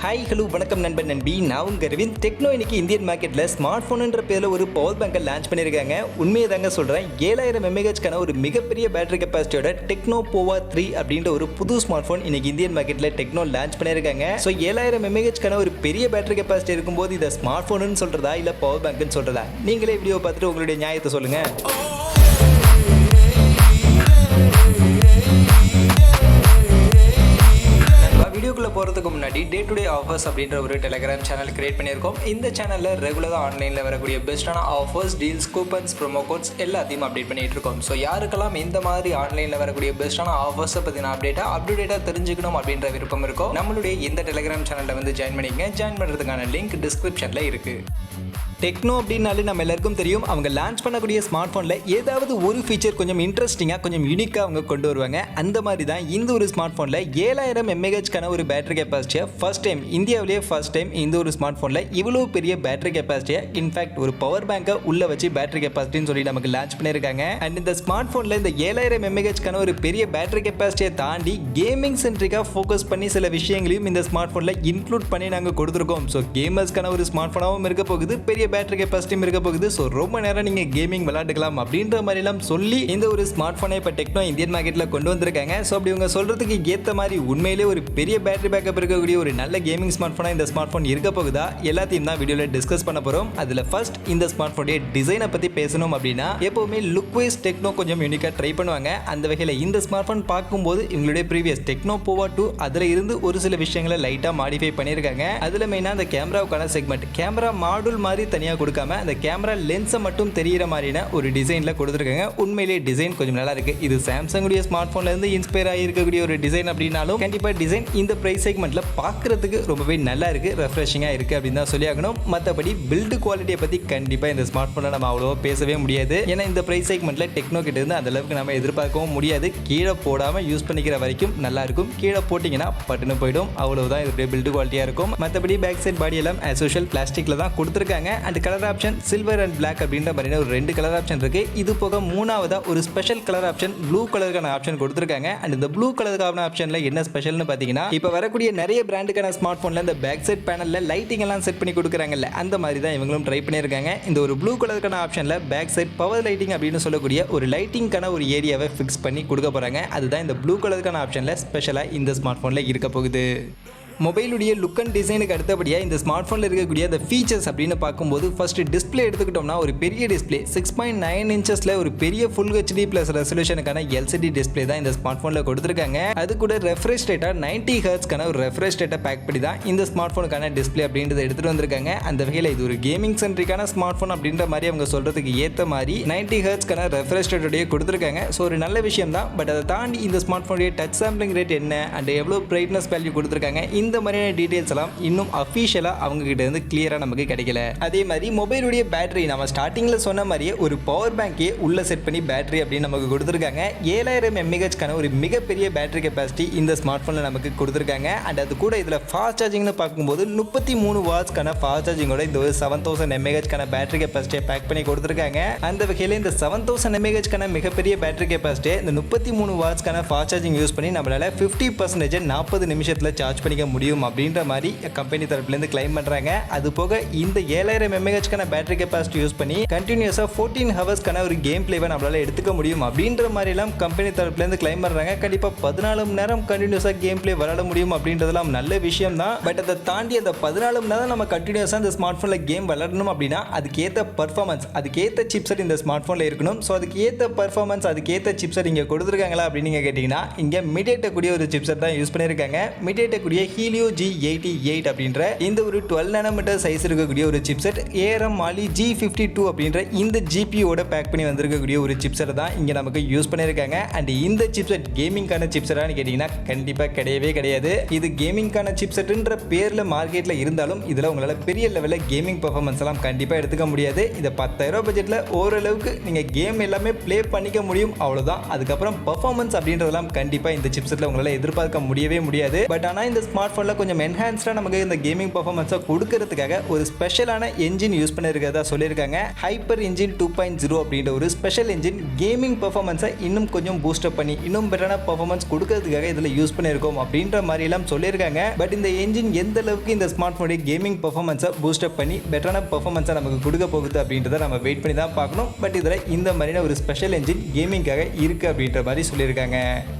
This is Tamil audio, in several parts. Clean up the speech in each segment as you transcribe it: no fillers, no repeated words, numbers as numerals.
ஹாய் ஹலோ வணக்கம் நண்பன் நண்பி, நான் உங்கள் அரவிந்த். டெக்னோ இன்னைக்கு இந்தியன் மார்க்கெட்டில் ஸ்மார்ட் ஃபோனுன்ற பேரில் ஒரு பவர் பேங்கை லான்ச் பண்ணியிருக்காங்க. உண்மையை தாங்க சொல்கிறேன். 7000 mAh ஒரு மிகப்பெரிய பேட்டரி கெப்பாசிட்டியோட டெக்னோ போவா 3 அப்படின்ற ஒரு புது ஸ்மார்ட் ஃபோன் இன்னைக்கு இந்தியன் மார்க்கெட்டில் டெக்னோ லான்ச் பண்ணியிருக்காங்க. ஸோ 7000 mAh ஒரு பெரிய பேட்டரி கெப்பாசிட்டி இருக்கும்போது இதை ஸ்மார்ட் ஃபோனுன்னு சொல்கிறதா இல்லை பவர் பேங்க்னு சொல்கிறதா? நீங்களே வீடியோ பார்த்துட்டு உங்களுடைய நியாயத்தை சொல்லுங்கள். வீடியோக்குள்ள போகிறதுக்கு முன்னாடி டே டு டே ஆஃபர்ஸ் அப்படின்ற ஒரு டெலிகிராம் சேனல் கிரியேட் பண்ணியிருக்கோம். இந்த சேனலில் ரெகுலராக ஆன்லைனில் வரக்கூடிய பெஸ்ட்டான offers, deals, coupons, promo quotes எல்லாத்தையும் அப்டேட் பண்ணிட்டு இருக்கோம். ஸோ யாருக்கெல்லாம் இந்த மாதிரி ஆன்லைனில் வரக்கூடிய பெஸ்ட்டான ஆஃபர்ஸை பற்றின அப்டேட்டாக தெரிஞ்சுக்கணும் அப்படின்ற விருப்பம் இருக்கோ நம்மளுடைய இந்த டெலிகிராம் சேனலில் வந்து ஜாயின் பண்ணிக்கங்க. ஜாயின் பண்ணுறதுக்கான லிங்க் டிஸ்கிரிப்ஷனில் இருக்குது. டெக்னோ அப்படின்னாலே நம்ம எல்லாருக்கும் தெரியும், அவங்க லான்ச் பண்ணக்கூடிய ஸ்மார்ட் ஃபோனில் ஏதாவது ஒரு ஃபீச்சர் கொஞ்சம் இன்ட்ரெஸ்டிங்காக கொஞ்சம் யூனிக்காக அவங்க கொண்டு வருவாங்க. அந்த மாதிரி தான் இந்த ஒரு ஸ்மார்ட் ஃபோனில் 7000 mAh ஒரு பேட்டரி கெப்பாசிட்டியை இந்தியாவிலேயே ஃபர்ஸ்ட் டைம் இந்த ஒரு ஸ்மார்ட் ஃபோனில் இவ்வளோ பெரிய பேட்டரி கெப்பாசிட்டியை, இன்ஃபேக்ட் ஒரு பவர் பேங்கை உள்ள வச்சு பேட்டரி கெப்பாசிட்டின்னு சொல்லி நமக்கு லான்ச் பண்ணியிருக்காங்க. அண்ட் இந்த ஸ்மார்ட் ஃபோனில் இந்த 7000 mAh ஒரு பெரிய பேட்டரி கெப்பாசிட்டியை தாண்டி கேமிங் சென்ட்ரிக்காக ஃபோக்கஸ் பண்ணி சில விஷயங்களையும் இந்த ஸ்மார்ட் ஃபோனில் இன்க்ளூட் பண்ணி நாங்கள் கொடுத்துருக்கோம். ஸோ கேமர்ஸ்க்கான ஒரு ஸ்மார்ட் ஃபோனாகவும் இருக்க போகுது, பெரிய பேட்டரி கெப்பாசிட்டியும் இருக்க போகுது. ஸோ ரொம்ப நேரம் நீங்க கேமிங் விளையாட்டுக்கலாம் அப்படின்ற மாதிரி எல்லாம் சொல்லி இந்த ஒரு ஸ்மார்ட் போனை இப்போ டெக்னோ இந்தியன் மார்க்கெட்ல கொண்டு வந்திருக்காங்க. ஸோ அப்படி இவங்க சொல்றதுக்கு ஏற்ற மாதிரி உண்மையிலே ஒரு பெரிய பேட்டரி பேக்கப் இருக்கக்கூடிய ஒரு நல்ல கேமிங் ஸ்மார்ட் போனா இந்த ஸ்மார்ட் போன் இருக்க போகுதா எல்லாத்தையும் தான் வீடியோல டிஸ்கஸ் பண்ண போறோம். அதுல ஃபர்ஸ்ட் இந்த ஸ்மார்ட் போனுடைய டிசைனை பத்தி பேசணும் அப்படின்னா எப்பவுமே லுக் வைஸ் டெக்னோ கொஞ்சம் யூனிக்கா ட்ரை பண்ணுவாங்க. அந்த வகையில் இந்த ஸ்மார்ட் போன் பார்க்கும்போது இவங்களுடைய ப்ரீவியஸ் டெக்னோ போவா 2 அதுல இருந்து ஒரு சில விஷயங்களை லைட்டா மாடிஃபை பண்ணியிருக்காங்க. அதுல மெயினா அந்த கேமராவுக்கான செக்மெண்ட், கேமரா மாடுல் மாதிரி தனியாக கொடுக்காம அந்த கேமரா லென்ஸை மட்டும் தெரிகிற மாதிரியான ஒரு டிசைனில் கொடுத்துருக்காங்க. உண்மையிலேயே டிசைன் கொஞ்சம் நல்லா இருக்கு. இது சாம்சங்குடைய ஸ்மார்ட் ஃபோன்ல இருந்து இன்ஸ்பயர் ஆகியிருக்கக்கூடிய ஒரு டிசைன் அப்படின்னாலும் கண்டிப்பாக டிசைன் இந்த பிரைஸ் செக்மெண்ட்ல பார்க்கறதுக்கு ரொம்பவே நல்லா இருக்கு, ரெஃப்ரெஷிங்காக இருக்கு அப்படின்னு தான் சொல்லி ஆகணும். மற்றபடி பில்டு குவாலிட்டியை பற்றி கண்டிப்பாக இந்த ஸ்மார்ட் ஃபோனில் நம்ம அவ்வளோ பேசவே முடியாது. ஏன்னா இந்த பிரைஸ் செக்மெண்ட்ல டெக்னோ கிட்ட இருந்து அந்த அளவுக்கு நம்ம எதிர்பார்க்கவும் முடியாது. கீழே போடாமல் யூஸ் பண்ணிக்கிற வரைக்கும் நல்லா இருக்கும், கீழே போட்டிங்கன்னா பட்டுன்னு போயிடும். அவ்வளவுதான் இதோடைய பில்டு குவாலிட்டியாக இருக்கும். மற்றபடி பேக் சைட் பாடி எல்லாம் ஆஸ் யூஷுவல் பிளாஸ்டிக்ல தான் கொடுத்துருக்காங்க. And colour option silver and black அப்படின்ற மாதிரி ஒரு 2 கலர் ஆப்ஷன் இருக்கு. இது போக மூணாவதா ஒரு ஸ்பெஷல் கலர் ஆப்ஷன், ப்ளூ கலருக்கான ஆப்ஷன் கொடுத்துருக்காங்க. அண்ட் இந்த ப்ளூ கலருக்கான ஆப்ஷன்ல என்ன ஸ்பெஷல்னு பார்த்தீங்கன்னா, இப்போ வரக்கூடிய நிறைய பிராண்டுக்கான ஸ்மார்ட் போன்ல இந்த பேக் சைட் பேனல்ல லைட்டிங் எல்லாம் செட் பண்ணி கொடுக்குறாங்கல்ல, அந்த மாதிரி தான் இவங்களும் ட்ரை பண்ணியிருக்காங்க. இந்த ஒரு ப்ளூ கலருக்கான ஆப்ஷன்ல பேக் சைட் பவர் லைட்டிங் அப்படின்னு சொல்லக்கூடிய ஒரு லைட்டிங்கான ஒரு ஏரியாவை ஃபிக்ஸ் பண்ணி கொடுக்க போறாங்க. அதுதான் இந்த ப்ளூ கலருக்கான ஆப்ஷன்ல ஸ்பெஷலா இந்த ஸ்மார்ட் போன்ல இருக்க போகுது. மொபைலுடைய லுக் அண்ட் டிசைனுக்கு அடுத்தபடியாக இந்த ஸ்மார்ட் ஃபோனில் இருக்கக்கூடிய அந்த ஃபீச்சர்ஸ் அப்படின்னு பார்க்கும்போது ஃபர்ஸ்ட் டிஸ்பிளே எடுத்துக்கிட்டோம்னா ஒரு பெரிய டிஸ்பிளே 6.9 இன்ச்சஸில் ஒரு பெரிய ஃபுல் ஹெச்டி ப்ளஸ் ரெசல்யூஷனுக்கான எல்சிடி டிஸ்பிளே தான் இந்த ஸ்மார்ட் ஃபோனில் கொடுத்துருக்காங்க. அது கூட ரெஃப்ரெஷ் ரேட்டாக 90 ஹெர்ட்ஸ்க்கான ஒரு ரெஃப்ரெஷ் ரேட்டை பேக் பண்ணி தான் இந்த ஸ்மார்ட் ஃபோனுக்கான டிஸ்பிளே அப்படின்றத எடுத்துகிட்டு வந்திருக்காங்க. அந்த வகையில் இது ஒரு கேமிங் சென்ட்ரிக்கான ஸ்மார்ட் ஃபோன் அப்படின்ற மாதிரி அவங்க சொல்கிறதுக்கு ஏற்ற மாதிரி 90 ஹெர்ட்ஸ்க்கான ரெஃப்ரெஷ் ரேட்டோடைய கொடுத்துருக்காங்க. ஸோ ஒரு நல்ல விஷயம் தான். பட் அதை தாண்டி இந்த ஸ்மார்ட் ஃபோனுடைய டச் சாம்பிளிங் ரேட் என்ன அண்ட் எவ்வளோ பிரைட்னஸ் வேல்யூ கொடுத்துருக்காங்க, இந்த மாதிரியான டீடைல்ஸ் எல்லாம் இன்னும் அஃபிஷியலா அவங்க கிட்ட இருந்து கிளியரா நமக்கு கிடைக்கல. அதே மாதிரி மொபைலுடைய பேட்டரி நம்ம ஸ்டார்டிங்ல சொன்ன மாதிரியே ஒரு பவர் பேங்கே உள்ள செட் பண்ணி பேட்டரி அப்படின்னு நமக்கு கொடுத்துருக்காங்க. 7000 mAh ஒரு மிகப்பெரிய பேட்டரி கெப்பாசிட்டி இந்த ஸ்மார்ட் போன்ல நமக்கு கொடுத்துருக்காங்க. அண்ட் அது கூட இதுல ஃபாஸ்ட் சார்ஜிங்னு பார்க்கும்போது 33 வாட்ஸ்க்கான ஃபாஸ்ட் சார்ஜிங்கோட இந்த ஒரு 7000 mAh பேட்டரி கெப்பாசிட்டியை பேக் பண்ணி கொடுத்துருக்காங்க. அந்த வகையில் இந்த 7000 mAh மிகப்பெரிய பேட்டரி கெப்பாசிட்டியை இந்த 33 வாட்ஸ்க்கான ஃபாஸ்ட் சார்ஜிங் யூஸ் பண்ணி நம்மளால 50% 40 நிமிஷத்துல சார்ஜ் பண்ணிக்க முடியும் அப்படின்ற மாதிரி கம்பெனி தரப்புலேருந்து கிளைம் பண்றாங்க. அது போக இந்த 7000 mAh பேட்டரி கெப்பாசிட்டி யூஸ் பண்ணி கண்டினியூஸா 14 ஹவர்ஸ்க்கான ஒரு கேம் பிளேவை நம்மளால எடுத்துக்க முடியும் அப்படின்ற மாதிரி எல்லாம் கம்பெனி தரப்புலேருந்து கிளைம் பண்றாங்க. கண்டிப்பா 14 மணி நேரம் கண்டினியூஸா கேம் பிளே விளையாட முடியும் அப்படின்றதெல்லாம் நல்ல விஷயம் தான். பட் அதை தாண்டி அந்த 14 மணி நேரம் நம்ம கண்டினியூஸா இந்த ஸ்மார்ட் போன்ல கேம் விளையாடணும் அப்படின்னா அதுக்கேற்ற பர்ஃபார்மன்ஸ், அதுக்கேற்ற சிப்செட் இந்த ஸ்மார்ட் போன்ல இருக்கணும். ஸோ அதுக்கு ஏற்ற பர்ஃபார்மன்ஸ், அதுக்கேற்ற சிப்செட் இங்க கொடுத்துருக்காங்களா அப்படின்னு நீங்க கேட்டீங்கன்னா இங்க Mediatek கூடிய ஒரு சிப்செட் தான் யூஸ் பண்ணியிருக்காங்க. Mediatek கூடிய Helio G88 அப்படின்ற இந்த ஒரு 12 நானோமீட்டர் சைஸ் இருக்கக்கூடிய ஒரு சிப்செட், ARM Mali G52 அப்படின்ற இந்த ஜிபியோட பேக் பண்ணி வந்திருக்கக்கூடிய ஒரு சிப்செட் தான் இங்க நமக்கு யூஸ் பண்ணியிருக்காங்க. அண்ட் இந்த சிப்செட் கேமிங்கான சிப்செட்டான்னு கேட்டீங்கன்னா கண்டிப்பா கிடையவே கிடையாது. இது கேமிங்கான சிப்செட்ன்ற பேர்ல மார்க்கெட்ல இருந்தாலும் இதுல உங்களால பெரிய லெவலில் கேமிங் பெர்ஃபார்மன்ஸ் எல்லாம் கண்டிப்பா எடுத்துக்க முடியாது. இதை 10,000 பட்ஜெட்ல ஓரளவுக்கு நீங்க கேம் எல்லாமே பிளே பண்ணிக்க முடியும், அவ்வளவுதான். அதுக்கப்புறம் பெர்ஃபார்மன்ஸ் அப்படின்றதெல்லாம் கண்டிப்பா இந்த சிப்செட்ல உங்களால எதிர்பார்க்க முடியவே முடியாது. பட் ஆனா இந்த ஸ்மார்ட் ஃபோனில் கொஞ்சம் என்ஹான்ஸ்டாக நமக்கு இந்த கேமிங் பர்ஃபார்மன்ஸை கொடுக்கறதுக்காக ஒரு ஸ்பெஷலான என்ஜின் யூஸ் பண்ணியிருக்கிறதா சொல்லியிருக்காங்க. ஹைப்பர் இன்ஜின் 2.0 அப்படின்ற ஒரு ஸ்பெஷல் என்ஜின் கேமிங் பர்ஃபார்மன்ஸை இன்னும் கொஞ்சம் பூஸ்டப் பண்ணி இன்னும் பெட்டரான பர்ஃபார்மன்ஸ் கொடுக்கறதுக்காக இதில் யூஸ் பண்ணியிருக்கோம் அப்படின்ற மாதிரிலாம் சொல்லியிருக்காங்க. பட் இந்த என்ஜின் எந்த அளவுக்கு இந்த ஸ்மார்ட் ஃபோனுடைய கேமிங் பர்ஃபார்மன்ஸை பூஸ்டப் பண்ணி பெட்டரான பர்ஃபார்மன்ஸை நமக்கு கொடுக்க போகுது அப்படின்றத நம்ம வெயிட் பண்ணி தான் பார்க்கணும். பட் இதில் இந்த மாதிரியான ஒரு ஸ்பெஷல் என்ஜின் கேமிங்காக இருக்குது அப்படின்ற மாதிரி சொல்லியிருக்காங்க.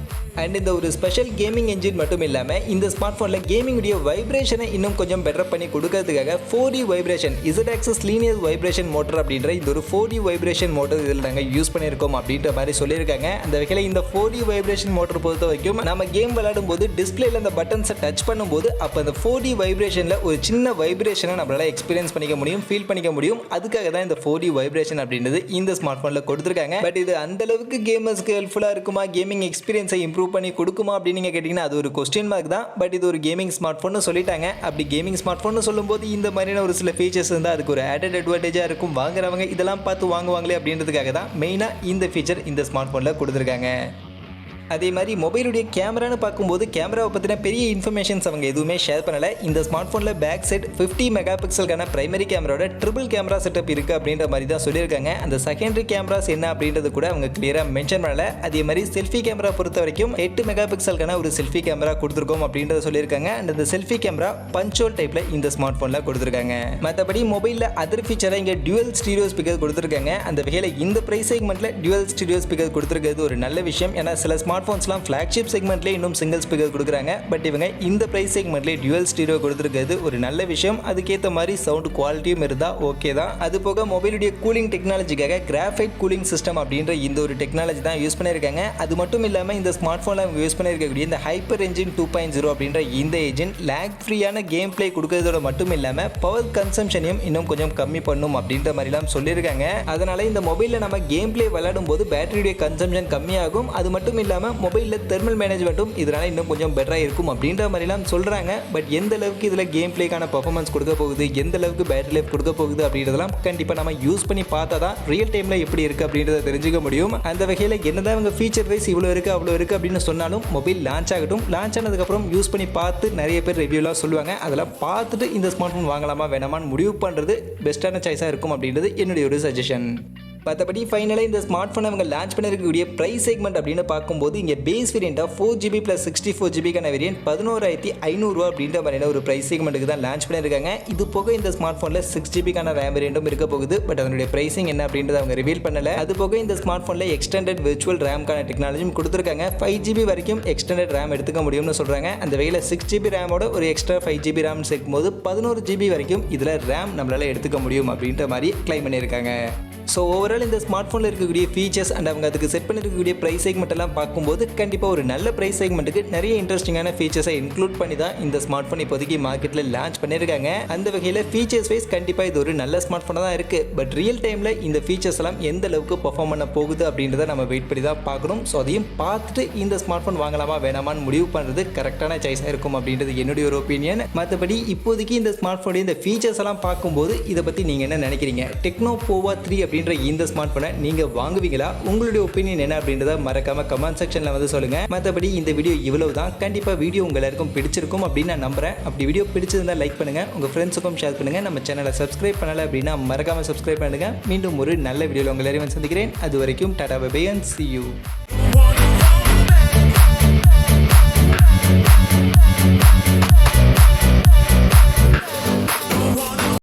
அண்ட் இந்த ஒரு ஸ்பெஷல் கேமிங் என்ஜின் மட்டும் இல்லாமல் இந்த ஸ்மார்ட் ஃபோனில் கேமிங்குடைய வைப்ரேஷனை இன்னும் கொஞ்சம் பெட்டர் பண்ணி கொடுக்கறதுக்காக 4D vibration Z access linear vibration motor அப்படின்ற இந்த ஒரு 4D வைப்ரேஷன் மோட்டர் இதில் நாங்கள் யூஸ் பண்ணியிருக்கோம் அப்படின்ற மாதிரி சொல்லியிருக்காங்க. அந்த வகையில் இந்த 4D வைப்ரேஷன் மோட்டர் பொறுத்த வரைக்கும் நம்ம கேம் விளையாடும் போது டிஸ்பிளேல அந்த பட்டன்ஸை டச் பண்ணும்போது அப்போ அந்த 4D வைப்ரேஷனில் ஒரு சின்ன வைப்ரேஷனை நம்மளால் எக்ஸ்பீரியன்ஸ் பண்ணிக்க முடியும், ஃபீல் பண்ணிக்க முடியும். அதுக்காக தான் இந்த 4D வைப்ரேஷன் அப்படின்றது இந்த ஸ்மார்ட் ஃபோனில் கொடுத்துருக்காங்க. பட் இது அந்த அளவுக்கு கேமர்ஸ்க்கு ஹெல்ப்ஃபுல்லாக இருக்குமா, கேமிங் எக்ஸ்பீரியன்ஸை இம்ப்ரூவ் பண்ணி கொடுக்குமா அப்படின்னு நீங்கள் கேட்டிங்கன்னா அது ஒரு கொஸ்டின் மார்க் தான். பட் இது ஒரு கேமிங் ஸ்மார்ட் ஃபோன் சொல்லிட்டாங்க. அப்படி கேமிங் ஸ்மார்ட் ஃபோன் சொல்லும்போது இந்த மாதிரியான ஒரு சில ஃபீச்சர்ஸ் இருந்தால் அதுக்கு ஒரு ஆடட் அட்வான்டேஜாக இருக்கும். வாங்குறவங்க இதெல்லாம் பார்த்து வாங்குவாங்களே அப்படின்றதுக்காக தான் மெயினாக இந்த ஃபீச்சர் இந்த ஸ்மார்ட் ஃபோனில் கொடுத்துருக்காங்க. அதே மாதிரி மொபைலுடைய கேமரான்னு பார்க்கும்போது கேமராவை பற்றின பெரிய இன்ஃபர்மேஷன்ஸ் அவங்க எதுவுமே ஷேர் பண்ணலை. இந்த ஸ்மார்ட் ஃபோனில் பேக் சைட் 50 மெகா பிக்சலுக்கான பிரைமரி கேமராவோட ட்ரிபிள் கேமரா செட்டப் இருக்குது அப்படின்ற மாதிரி தான் சொல்லியிருக்காங்க. அந்த செகண்டரி கேமராஸ் என்ன அப்படின்றது கூட அவங்க கிளியராக மென்ஷன் பண்ணலை. அதே மாதிரி செல்ஃபி கேமரா பொறுத்த வரைக்கும் 8 மெகா பிக்சலுக்கான ஒரு செல்ஃபி கேமரா கொடுத்துருக்கோம் அப்படின்றத சொல்லியிருக்காங்க. அண்ட் அந்த செல்ஃபி கேமரா பஞ்சோல் டைப்பில் இந்த ஸ்மார்ட் ஃபோனில் கொடுத்துருக்காங்க. மற்றபடி மொபைலில் அதர் ஃபீச்சராக இங்கே டியூவல் ஸ்டீரியோ ஸ்பீக்கர் கொடுத்துருக்காங்க. அந்த வகையில் இந்த ப்ரைஸ் செக்மெண்ட்டில் டியூவல் ஸ்டீரியோ ஸ்பீக்கர் கொடுத்துருக்கிறது ஒரு நல்ல விஷயம். ஏன்னா சில ஸ்மார்ட் ஃபோன்ஸ்லாம் ஃப்ளாக்ஷிப் செக்மெண்ட்லேயே இன்னும் சிங்கிள் ஸ்பீக்கர் கொடுக்குறாங்க. பட் இவங்க இந்த ப்ரைஸ் செக்மெண்ட்லேயே டியூவல் ஸ்டீரியோ கொடுத்துருக்கிறது ஒரு நல்ல விஷயம். அதுக்கேற்ற மாதிரி சவுண்ட் குவாலிட்டியும் இருந்தால் ஓகே தான். அது போக மொபைலுடைய கூலிங் டெக்னாலஜிக்காக கிராஃபைட் கூலிங் சிஸ்டம் அப்படின்ற இந்த ஒரு டெக்னாலஜி தான் யூஸ் பண்ணியிருக்காங்க. அது மட்டும் இல்லாமல் இந்த ஸ்மார்ட் ஃபோனில் அவங்க யூஸ் பண்ணியிருக்கக்கூடிய இந்த ஹைப்பர் இன்ஜின் 2.0 அப்படின்ற இந்த என்ஜின் லேக் ஃப்ரீயான கேம் பிளே கொடுக்கறதோட மட்டும் இல்லாமல் பவர் கன்சம்ஷனையும் இன்னும் கொஞ்சம் கம்மி பண்ணும் அப்படின்ற மாதிரிலாம் சொல்லியிருக்காங்க. அதனால இந்த மொபைலில் நம்ம கேம் பிளே விளையாடும் போது பேட்டரியுடைய கன்சம்ஷன் கம்மியாகும். அது மட்டும் இல்லாமல் மொபைலில் தெர்மல் மேனேஜ்மெண்ட்டும் இதனால இன்னும் கொஞ்சம் பெட்டராக இருக்கும் அப்படின்ற மாதிரிலாம் சொல்கிறாங்க. பட் எந்த அளவுக்கு இதில் கேம் பிளேக்கான பர்ஃபார்மன்ஸ் கொடுக்க போகுது, எந்த அளவுக்கு பேட்டரி லைஃப் கொடுக்க போகுது அப்படின்றதெல்லாம் கண்டிப்பாக நம்ம யூஸ் பண்ணி பார்த்தா தான் ரியல் டைமில் எப்படி இருக்குது அப்படின்றத தெரிஞ்சுக்க முடியும். அந்த வகையில் என்னதான் அவங்க ஃபீச்சர் வைஸ் இவ்வளோ இருக்குது அவ்வளோ இருக்குது அப்படின்னு சொன்னாலும் மொபைல் லான்ச் ஆகட்டும். லான்ச் ஆனதுக்கப்புறம் யூஸ் பண்ணி பார்த்து நிறைய பேர் ரிவ்யூலாம் சொல்லுவாங்க. அதெல்லாம் பார்த்துட்டு இந்த ஸ்மார்ட் ஃபோன் வாங்கலாமா வேணாமான்னு முடிவு பண்ணுறது பெஸ்ட்டான சாய்ஸாக இருக்கும் அப்படின்றது என்னுடைய ஒரு சஜஷன். மற்றபடி ஃபைனலாக இந்த ஸ்மார்ட் ஃபோன் அவங்க லான்ச் பண்ணிருக்கக்கூடிய ப்ரைஸ் செக்மெண்ட் அப்படின்னு பார்க்கும்போது இங்கே பேஸ் வேரியண்ட்டாக 4GB + 64GBக்கான வேரியன்ட் 11,500 அப்படின்ற மாதிரியான ஒரு ப்ரைஸ் செக்மெண்ட்டுக்கு தான் லான்ச் பண்ணியிருக்காங்க. இது போக இந்த ஸ்மார்ட் ஃபோனில் 6GBக்கான ரேம் வேரியண்ட்டும் இருக்க போகுது. பட் அதனுடைய ப்ரைஸிங் என்ன அப்படின்றத அவங்க ரிவீல் பண்ணலை. அது போக இந்த ஸ்மார்ட் ஃபோனில் எக்ஸ்டெண்டட் விர்ச்சுவல் ரேம்க்கான டெக்னாலஜியும் கொடுத்துருக்காங்க. 5GB வரைக்கும் எக்ஸ்டெண்டட் ரேம் எடுத்துக்க முடியும்னு சொல்கிறாங்க. அந்த வகையில் 6GB ரேமோட ஒரு எக்ஸ்ட்ரா 5GB ரேம் சேர்க்கும்போது 11GB வரைக்கும் இதில் ரேம் நம்மளால் எடுத்துக்க முடியும் அப்படின்ற மாதிரி கிளைம் பண்ணியிருக்காங்க. ஸோ ஓவரால் இந்த ஸ்மார்ட் ஃபோனில் இருக்கக்கூடிய ஃபீச்சர்ஸ் அண்ட் அவங்க அதுக்கு செட் பண்ணிருக்கக்கூடிய ப்ரைஸ் செக்மெண்ட் எல்லாம் பார்க்கும்போது கண்டிப்பாக ஒரு நல்ல ப்ரைஸ் செக்மெண்ட்டுக்கு நிறைய இன்ட்ரெஸ்டிங்கான ஃபீச்சர்ஸை இன்க்ளூட் பண்ணி தான் இந்த ஸ்மார்ட் ஃபோன் இப்போதைக்கு மார்க்கெட்டில் லான்ச் பண்ணியிருக்காங்க. அந்த வகையில் ஃபீச்சர்ஸ் வைஸ் கண்டிப்பாக இது ஒரு நல்ல ஸ்மார்ட் ஃபோனாக தான் இருக்குது. பட் ரியல் டைமில் இந்த ஃபீச்சர்ஸ் எல்லாம் எந்த அளவுக்கு பர்ஃபார்ம் பண்ண போகுது அப்படின்றத நம்ம வெயிட் பண்ணி தான் பார்க்கணும். ஸோ அதையும் பார்த்துட்டு இந்த ஸ்மார்ட் ஃபோன் வாங்கலாமா வேணாமான்னு முடிவு பண்ணுறது கரெக்டான சாய்ஸாக இருக்கும் அப்படின்றது என்னுடைய ஒரு ஒப்பீனியன். மற்றபடி இப்போதைக்கு இந்த ஸ்மார்ட் ஃபோனுடைய இந்த ஃபீச்சர்ஸ் எல்லாம் பார்க்கும்போது இதை பற்றி நீங்கள் என்ன நினைக்கிறீங்க? டெக்னோ போவா 3 அப்படின்ற இந்த ஸ்மார்ட் போனை நீங்க வாங்குவீங்களா? உங்களுடைய ஒப்பீனியன் என்ன அப்படின்றத மறக்காம கமெண்ட் செக்ஷன்ல வந்து சொல்லுங்க. மற்றபடி இந்த வீடியோ இவ்வளவுதான். கண்டிப்பா வீடியோ உங்க எல்லாருக்கும் பிடிச்சிருக்கும் அப்படின்னு நான் நம்புறேன். அப்படி வீடியோ பிடிச்சிருந்தா லைக் பண்ணுங்க, உங்க ஃப்ரெண்ட்ஸுக்கும் ஷேர் பண்ணுங்க. நம்ம சேனலை சப்ஸ்கிரைப் பண்ணல அப்படின்னா மறக்காம சப்ஸ்கிரைப் பண்ணுங்க. மீண்டும் ஒரு நல்ல வீடியோவில் உங்க எல்லாரையும் சந்திக்கிறேன். அது வரைக்கும் tata bye bye and see you.